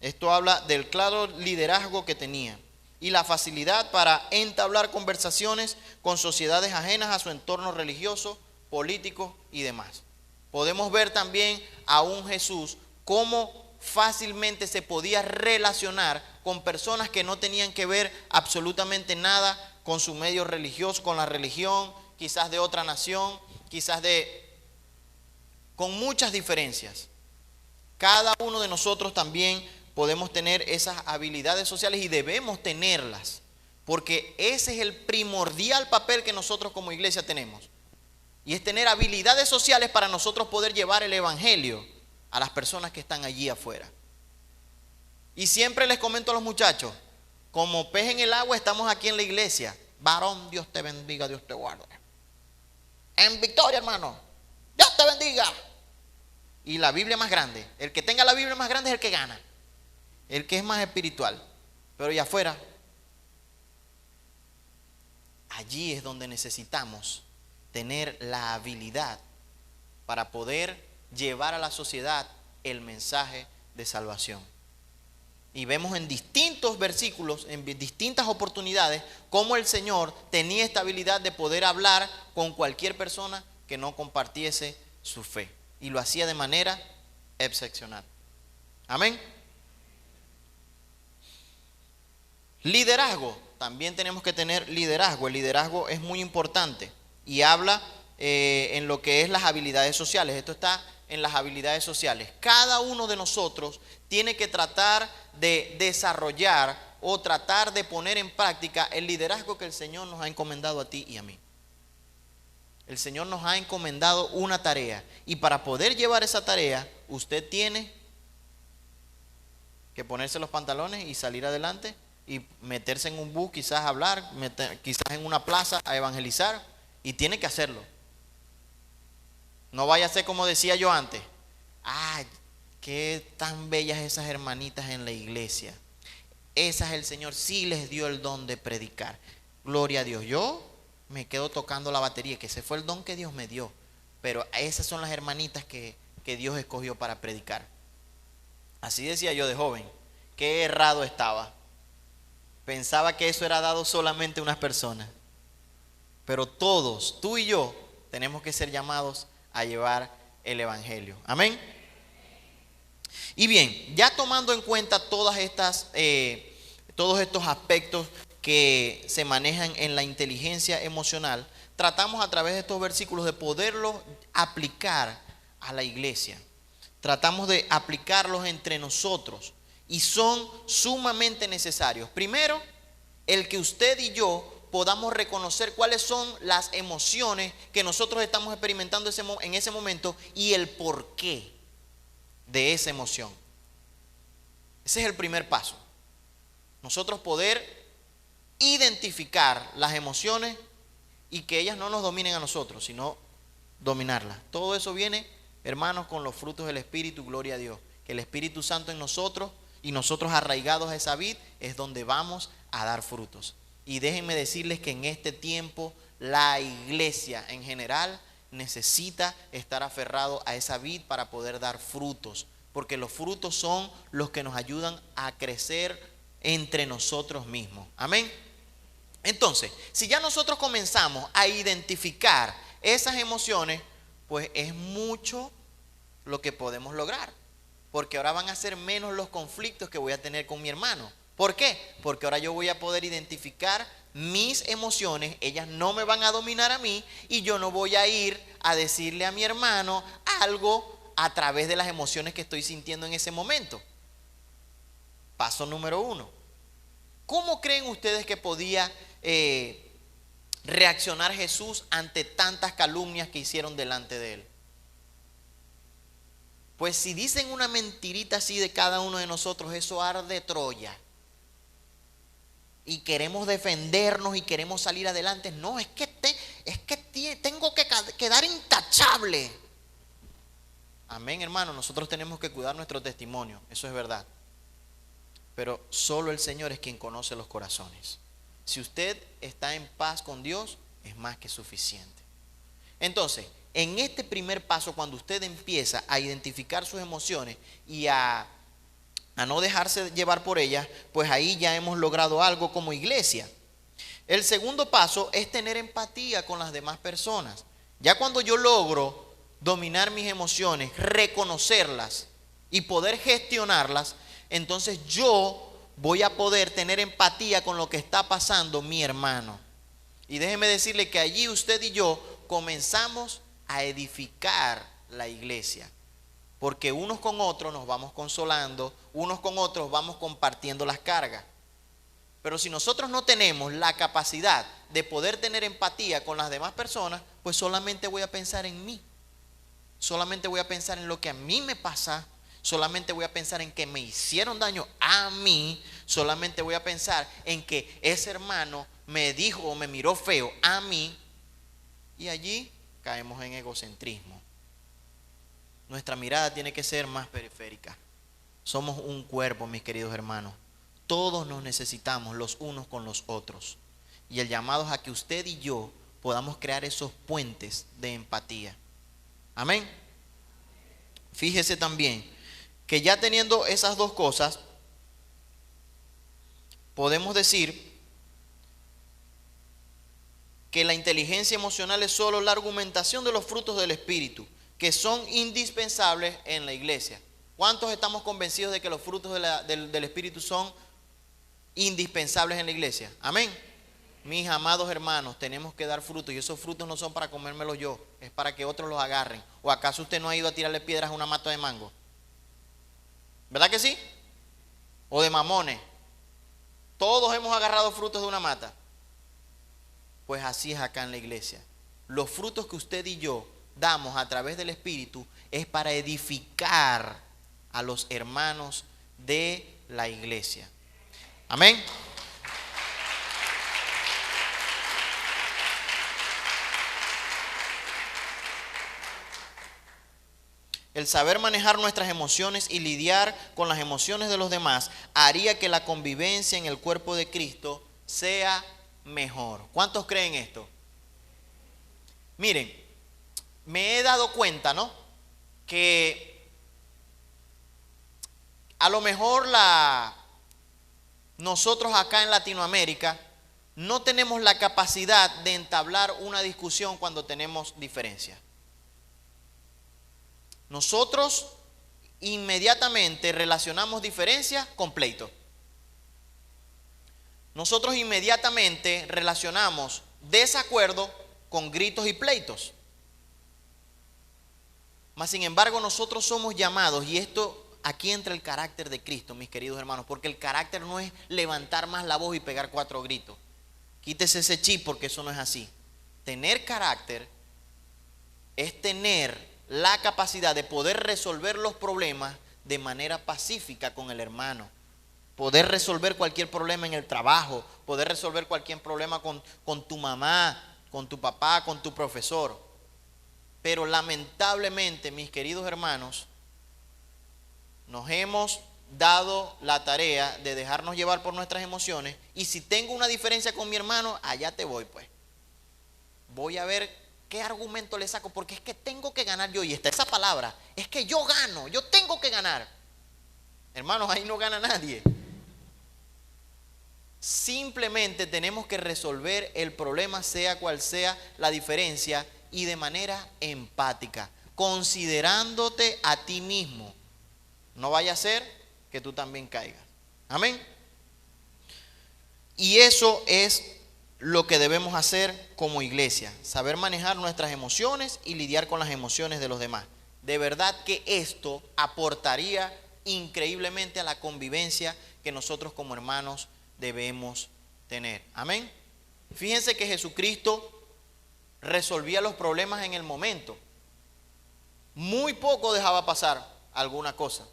Esto habla del claro liderazgo que tenía y la facilidad para entablar conversaciones con sociedades ajenas a su entorno religioso, político y demás. Podemos ver también a un Jesús cómo fácilmente se podía relacionar con personas que no tenían que ver absolutamente nada con su medio religioso, con la religión, quizás de otra nación, quizás con muchas diferencias. Cada uno de nosotros también podemos tener esas habilidades sociales y debemos tenerlas, porque ese es el primordial papel que nosotros como iglesia tenemos. Y es tener habilidades sociales para nosotros poder llevar el evangelio a las personas que están allí afuera. Y siempre les comento a los muchachos, como pez en el agua estamos aquí en la iglesia. Varón, Dios te bendiga, Dios te guarde. En victoria, hermano, Dios te bendiga. Y la Biblia más grande, el que tenga la Biblia más grande es el que gana, el que es más espiritual. Pero allá afuera, allí es donde necesitamos tener la habilidad para poder llevar a la sociedad el mensaje de salvación. Y vemos en distintos versículos, en distintas oportunidades, cómo el Señor tenía esta habilidad de poder hablar con cualquier persona que no compartiese su fe. Y lo hacía de manera excepcional. Amén. Liderazgo. También tenemos que tener liderazgo. El liderazgo es muy importante y habla en lo que es las habilidades sociales. Esto está en las habilidades sociales. Cada uno de nosotros tiene que tratar de desarrollar o tratar de poner en práctica el liderazgo que el Señor nos ha encomendado a ti y a mí. El Señor nos ha encomendado una tarea, y para poder llevar esa tarea, usted tiene que ponerse los pantalones y salir adelante y meterse en un bus, quizás a hablar, quizás en una plaza a evangelizar, y tiene que hacerlo. No vaya a ser como decía yo antes: ay, qué tan bellas esas hermanitas en la iglesia, esas el Señor sí les dio el don de predicar, gloria a Dios. Yo me quedo tocando la batería, que ese fue el don que Dios me dio, pero esas son las hermanitas que Dios escogió para predicar. Así decía yo de joven. Qué errado estaba. Pensaba que eso era dado solamente a unas personas, pero todos, tú y yo, tenemos que ser llamados a llevar el evangelio. Amén. Y bien, ya tomando en cuenta todos estos aspectos que se manejan en la inteligencia emocional, tratamos a través de estos versículos de poderlos aplicar a la iglesia. Tratamos de aplicarlos entre nosotros, y son sumamente necesarios. Primero, el que usted y yo podamos reconocer cuáles son las emociones que nosotros estamos experimentando en ese momento y el porqué de esa emoción. Ese es el primer paso. Nosotros poder identificar las emociones y que ellas no nos dominen a nosotros, sino dominarlas. Todo eso viene, hermanos, con los frutos del Espíritu, gloria a Dios. Que el Espíritu Santo en nosotros y nosotros arraigados a esa vid es donde vamos a dar frutos. Y déjenme decirles que en este tiempo la iglesia en general necesita estar aferrado a esa vid para poder dar frutos, porque los frutos son los que nos ayudan a crecer entre nosotros mismos. Amén. Entonces, si ya nosotros comenzamos a identificar esas emociones, pues es mucho lo que podemos lograr, porque ahora van a ser menos los conflictos que voy a tener con mi hermano. ¿Por qué? Porque ahora yo voy a poder identificar mis emociones, ellas no me van a dominar a mí, y yo no voy a ir a decirle a mi hermano algo a través de las emociones que estoy sintiendo en ese momento. Paso número 1. ¿Cómo creen ustedes que podía reaccionar Jesús ante tantas calumnias que hicieron delante de él? Pues si dicen una mentirita así de cada uno de nosotros, eso arde Troya. Y queremos defendernos y queremos salir adelante. No, es que tengo que quedar intachable. Amén, hermano. Nosotros tenemos que cuidar nuestro testimonio. Eso es verdad. Pero solo el Señor es quien conoce los corazones. Si usted está en paz con Dios, es más que suficiente. Entonces, en este primer paso, cuando usted empieza a identificar sus emociones y a no dejarse llevar por ellas, pues ahí ya hemos logrado algo como iglesia. El segundo paso es tener empatía con las demás personas. Ya cuando yo logro dominar mis emociones, reconocerlas y poder gestionarlas, entonces yo voy a poder tener empatía con lo que está pasando mi hermano. Y déjeme decirle que allí usted y yo comenzamos a edificar la iglesia, porque unos con otros nos vamos consolando, unos con otros vamos compartiendo las cargas. Pero si nosotros no tenemos la capacidad de poder tener empatía con las demás personas, pues solamente voy a pensar en mí, solamente voy a pensar en lo que a mí me pasa, solamente voy a pensar en que me hicieron daño a mí, solamente voy a pensar en que ese hermano me dijo o me miró feo a mí, y allí caemos en egocentrismo. Nuestra mirada tiene que ser más periférica. Somos un cuerpo, mis queridos hermanos. Todos nos necesitamos los unos con los otros. Y el llamado es a que usted y yo podamos crear esos puentes de empatía. Amén. Fíjese también que ya teniendo esas dos cosas, podemos decir que la inteligencia emocional es solo la argumentación de los frutos del Espíritu, que son indispensables en la iglesia. ¿Cuántos estamos convencidos de que los frutos del Espíritu son indispensables en la iglesia? Amén. Mis amados hermanos, tenemos que dar frutos, y esos frutos no son para comérmelos yo, es para que otros los agarren. ¿O acaso usted no ha ido a tirarle piedras a una mata de mango? ¿Verdad que sí? o de mamones. Todos hemos agarrado frutos de una mata. Pues así es acá en la iglesia. Los frutos que usted y yo damos a través del Espíritu es para edificar a los hermanos de la iglesia. Amén. El saber manejar nuestras emociones y lidiar con las emociones de los demás haría que la convivencia en el cuerpo de Cristo sea mejor. ¿Cuántos creen esto? Miren, me he dado cuenta, ¿no?, que a lo mejor nosotros acá en Latinoamérica no tenemos la capacidad de entablar una discusión cuando tenemos diferencias. Nosotros inmediatamente relacionamos diferencias con pleito. Nosotros inmediatamente relacionamos desacuerdo con gritos y pleitos. Mas sin embargo nosotros somos llamados, y esto aquí entra el carácter de Cristo, mis queridos hermanos, porque el carácter no es levantar más la voz y pegar 4 gritos. Quítese ese chip, porque eso no es así. Tener carácter es tener la capacidad de poder resolver los problemas de manera pacífica con el hermano. Poder resolver cualquier problema en el trabajo, poder resolver cualquier problema con tu mamá, con tu papá, con tu profesor. Pero lamentablemente, mis queridos hermanos, nos hemos dado la tarea de dejarnos llevar por nuestras emociones, y si tengo una diferencia con mi hermano, allá te voy pues. Voy a ver qué argumento le saco, porque es que tengo que ganar yo, y está esa palabra, es que yo gano, yo tengo que ganar. Hermanos, ahí no gana nadie. Simplemente tenemos que resolver el problema, sea cual sea la diferencia, y de manera empática, considerándote a ti mismo. No vaya a ser que tú también caigas. Amén. Y eso es lo que debemos hacer como iglesia, saber manejar nuestras emociones y lidiar con las emociones de los demás. De verdad que esto aportaría increíblemente a la convivencia que nosotros como hermanos debemos tener. Amén. Fíjense que Jesucristo resolvía los problemas en el momento. Muy poco dejaba pasar alguna cosa.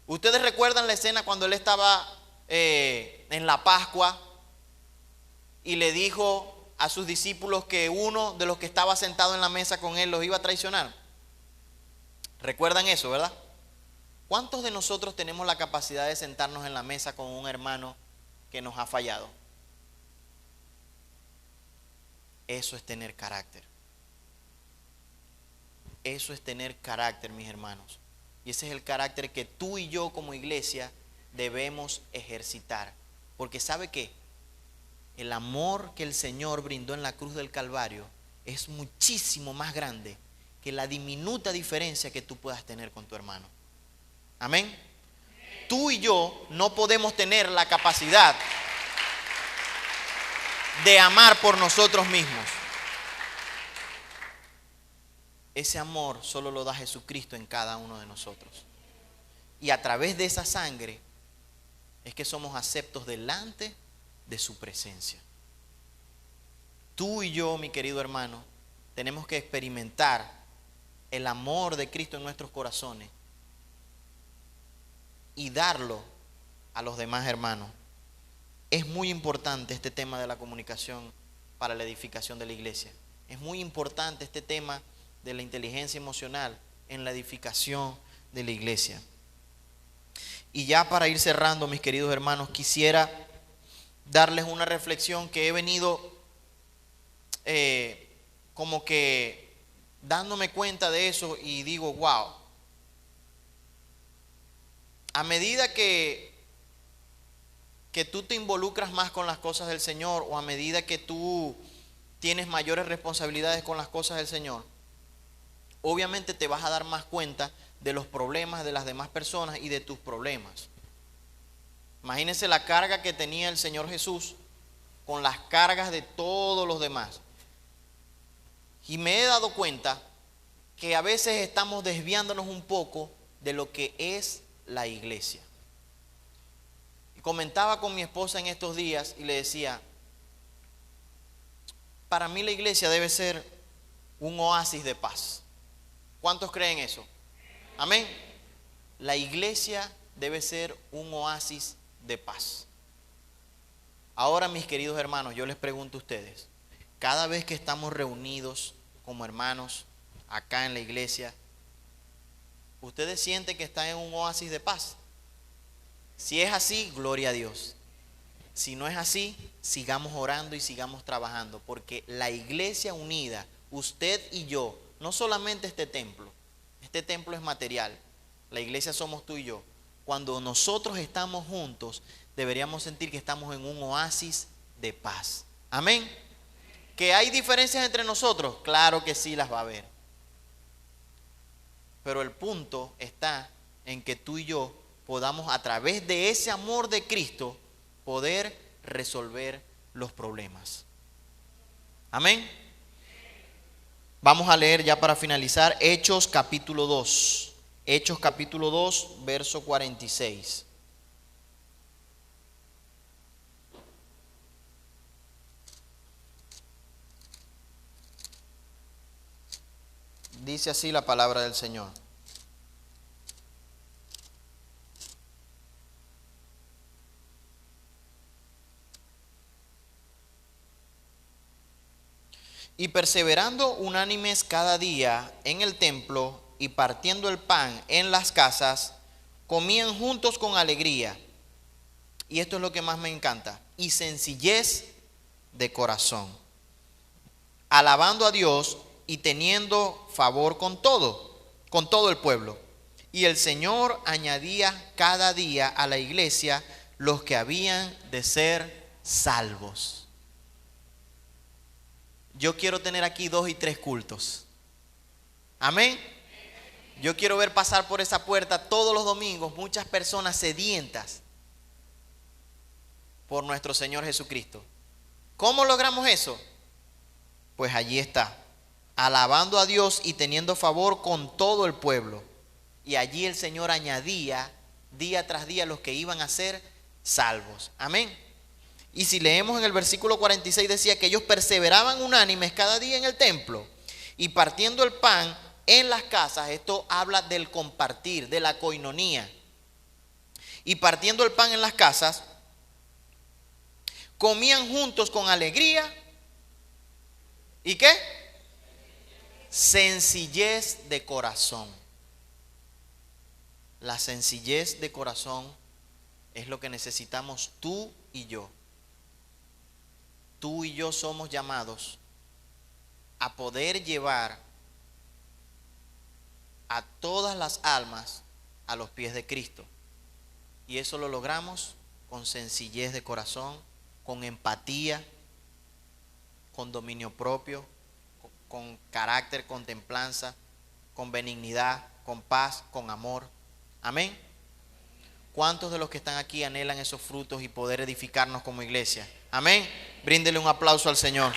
Ustedes recuerdan la escena cuando él estaba en la Pascua y le dijo a sus discípulos que uno de los que estaba sentado en la mesa con él los iba a traicionar. ¿Recuerdan eso, verdad? ¿Cuántos de nosotros tenemos la capacidad de sentarnos en la mesa con un hermano que nos ha fallado? Eso es tener carácter. Eso es tener carácter, mis hermanos. Y ese es el carácter que tú y yo como iglesia debemos ejercitar. Porque ¿sabe qué? El amor que el Señor brindó en la cruz del Calvario es muchísimo más grande que la diminuta diferencia que tú puedas tener con tu hermano. Amén. Tú y yo no podemos tener la capacidad de amar por nosotros mismos. Ese amor solo lo da Jesucristo en cada uno de nosotros. Y a través de esa sangre es que somos aceptos delante de su presencia. Tú y yo, mi querido hermano, tenemos que experimentar el amor de Cristo en nuestros corazones y darlo a los demás hermanos. Es muy importante este tema de la comunicación para la edificación de la iglesia. Es muy importante este tema de la inteligencia emocional en la edificación de la iglesia. Y ya para ir cerrando, mis queridos hermanos, quisiera darles una reflexión que he venido como que dándome cuenta de eso, y digo, wow. A medida que tú te involucras más con las cosas del Señor, o a medida que tú tienes mayores responsabilidades con las cosas del Señor, obviamente te vas a dar más cuenta de los problemas de las demás personas y de tus problemas. Imagínense la carga que tenía el Señor Jesús con las cargas de todos los demás. Y me he dado cuenta que a veces estamos desviándonos un poco de lo que es la iglesia. Comentaba con mi esposa en estos días y le decía, para mí la iglesia debe ser un oasis de paz. ¿Cuántos creen eso? Amén. La iglesia debe ser un oasis de paz. Ahora, mis queridos hermanos, yo les pregunto a ustedes, cada vez que estamos reunidos como hermanos acá en la iglesia, ¿ustedes sienten que están en un oasis de paz? Si es así, gloria a Dios. Si no es así, sigamos orando y sigamos trabajando, porque la iglesia unida, usted y yo, no solamente este templo es material, la iglesia somos tú y yo. Cuando nosotros estamos juntos, deberíamos sentir que estamos en un oasis de paz. Amén. ¿Que hay diferencias entre nosotros? Claro que sí las va a haber. Pero el punto está en que tú y yo podamos, a través de ese amor de Cristo, poder resolver los problemas. Amén. Vamos a leer ya para finalizar Hechos capítulo 2. Hechos capítulo 2, verso 46. Dice así la palabra del Señor. Y perseverando unánimes cada día en el templo y partiendo el pan en las casas, comían juntos con alegría. Y esto es lo que más me encanta. Y sencillez de corazón, alabando a Dios y teniendo favor con todo el pueblo. Y el Señor añadía cada día a la iglesia los que habían de ser salvos. Yo quiero tener aquí 2 y 3 cultos. Amén. Yo quiero ver pasar por esa puerta todos los domingos muchas personas sedientas por nuestro Señor Jesucristo. ¿Cómo logramos eso? Pues allí está, alabando a Dios y teniendo favor con todo el pueblo. Y allí el Señor añadía día tras día los que iban a ser salvos. Amén. Y si leemos en el versículo 46 decía que ellos perseveraban unánimes cada día en el templo y partiendo el pan en las casas. Esto habla del compartir, de la coinonía. Y partiendo el pan en las casas, comían juntos con alegría. ¿Y qué? Sencillez de corazón. La sencillez de corazón es lo que necesitamos tú y yo. Tú y yo somos llamados a poder llevar a todas las almas a los pies de Cristo. Y eso lo logramos con sencillez de corazón, con empatía, con dominio propio, con carácter, con templanza, con benignidad, con paz, con amor. Amén. ¿Cuántos de los que están aquí anhelan esos frutos y poder edificarnos como iglesia? Amén. Bríndele un aplauso al Señor.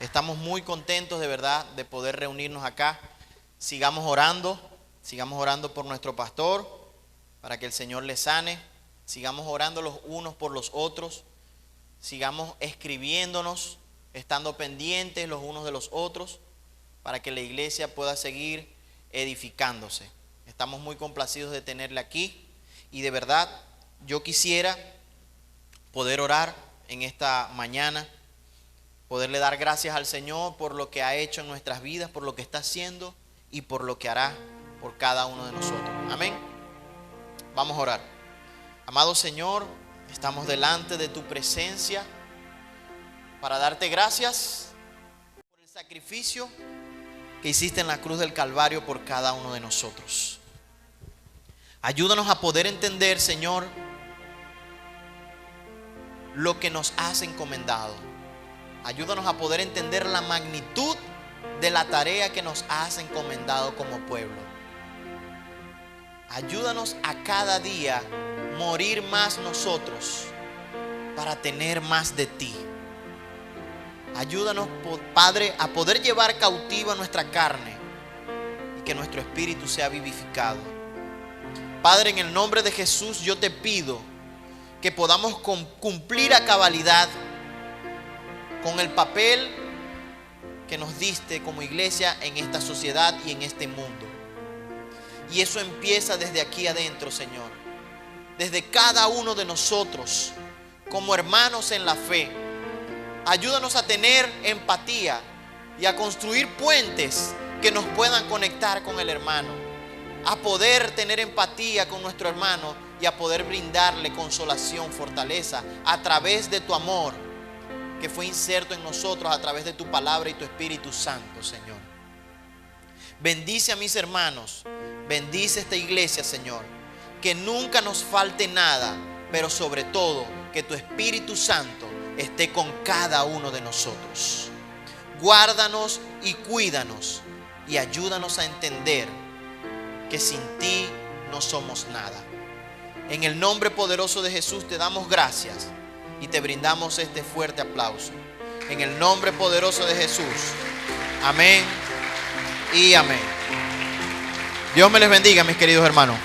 Estamos muy contentos de verdad de poder reunirnos acá. Sigamos orando por nuestro pastor, para que el Señor le sane. Sigamos orando los unos por los otros. Sigamos escribiéndonos, estando pendientes los unos de los otros, para que la iglesia pueda seguir edificándose. Estamos muy complacidos de tenerle aquí y de verdad yo quisiera poder orar en esta mañana, poderle dar gracias al Señor por lo que ha hecho en nuestras vidas, por lo que está haciendo y por lo que hará por cada uno de nosotros. Amén. Vamos a orar. Amado Señor, estamos delante de tu presencia para darte gracias por el sacrificio que hiciste en la cruz del Calvario por cada uno de nosotros. Ayúdanos a poder entender, Señor, lo que nos has encomendado. Ayúdanos a poder entender la magnitud de la tarea que nos has encomendado como pueblo. Ayúdanos a cada día morir más nosotros para tener más de ti. Ayúdanos, Padre, a poder llevar cautiva nuestra carne y que nuestro espíritu sea vivificado. Padre, en el nombre de Jesús yo te pido que podamos cumplir a cabalidad con el papel que nos diste como iglesia en esta sociedad y en este mundo. Y eso empieza desde aquí adentro, Señor. Desde cada uno de nosotros, como hermanos en la fe. Ayúdanos a tener empatía y a construir puentes que nos puedan conectar con el hermano. A poder tener empatía con nuestro hermano y a poder brindarle consolación, fortaleza a través de tu amor que fue inserto en nosotros a través de tu palabra y tu Espíritu Santo, Señor. Bendice a mis hermanos, bendice esta iglesia, Señor. Que nunca nos falte nada, pero sobre todo que tu Espíritu Santo esté con cada uno de nosotros. Guárdanos y cuídanos y ayúdanos a entender que sin ti no somos nada. En el nombre poderoso de Jesús te damos gracias y te brindamos este fuerte aplauso. En el nombre poderoso de Jesús. Amén y amén. Dios me les bendiga, mis queridos hermanos.